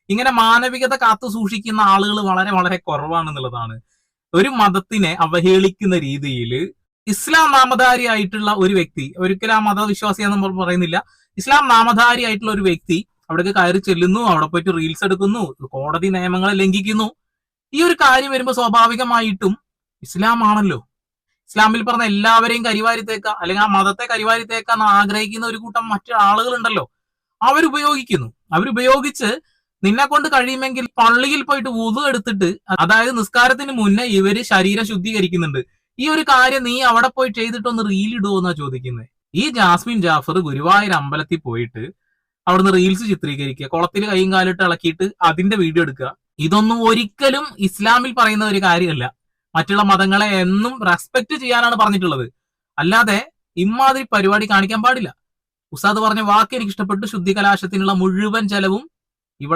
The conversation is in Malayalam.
ഇങ്ങനെ മാനവികത കാത്തു സൂക്ഷിക്കുന്ന ആളുകൾ വളരെ വളരെ കുറവാണെന്നുള്ളതാണ്. ഒരു മതത്തിനെ അവഹേളിക്കുന്ന രീതിയിൽ ഇസ്ലാം നാമധാരിയായിട്ടുള്ള ഒരു വ്യക്തി, ഒരിക്കലും ആ മതവിശ്വാസിയാന്ന് നമ്മൾ പറയുന്നില്ല, ഇസ്ലാം നാമധാരിയായിട്ടുള്ള ഒരു വ്യക്തി അവിടേക്ക് കയറി ചെല്ലുന്നു, അവിടെ പോയിട്ട് റീൽസ് എടുക്കുന്നു, കോടതി നിയമങ്ങളെ ലംഘിക്കുന്നു. ഈ ഒരു കാര്യം വരുമ്പോൾ സ്വാഭാവികമായിട്ടും ഇസ്ലാം ആണല്ലോ, ഇസ്ലാമിൽ പറഞ്ഞ എല്ലാവരെയും കരിവാരിത്തേക്ക, അല്ലെങ്കിൽ ആ മതത്തെ കരിവാരിത്തേക്കാൻ ആഗ്രഹിക്കുന്ന ഒരു കൂട്ടം മറ്റു ആളുകളുണ്ടല്ലോ, അവരുപയോഗിച്ച് നിന്നെ കൊണ്ട് കഴിയുമെങ്കിൽ പള്ളിയിൽ പോയിട്ട് വുദു എടുത്തിട്ട്, അതായത് നിസ്കാരത്തിന് മുന്നേ ഇവര് ശരീരം ശുദ്ധീകരിക്കുന്നുണ്ട്. ഈ ഒരു കാര്യം നീ അവിടെ പോയി ചെയ്തിട്ടൊന്ന് റീലിടുവോ എന്നാ ചോദിക്കുന്നത്. ഈ ജാസ്മിൻ ജാഫർ ഗുരുവായൂർ അമ്പലത്തിൽ പോയിട്ട് അവിടുന്ന് റീൽസ് ചിത്രീകരിക്കുക, കുളത്തിൽ കൈയും കാലിട്ട് ഇളക്കിയിട്ട് അതിന്റെ വീഡിയോ എടുക്കുക. ഇതൊന്നും ഒരിക്കലും ഇസ്ലാമിൽ പറയുന്ന ഒരു കാര്യമല്ല. മറ്റുള്ള മതങ്ങളെ എന്നും റെസ്പെക്ട് ചെയ്യാനാണ് പറഞ്ഞിട്ടുള്ളത്, അല്ലാതെ ഇമാതിരി പരിപാടി കാണിക്കാൻ പാടില്ല. ഉസ്താദ് പറഞ്ഞ വാക്ക് എനിക്ക് ഇഷ്ടപ്പെട്ടു. ശുദ്ധി കലാശത്തിനുള്ള മുഴുവൻ ചെലവും ഇവളെ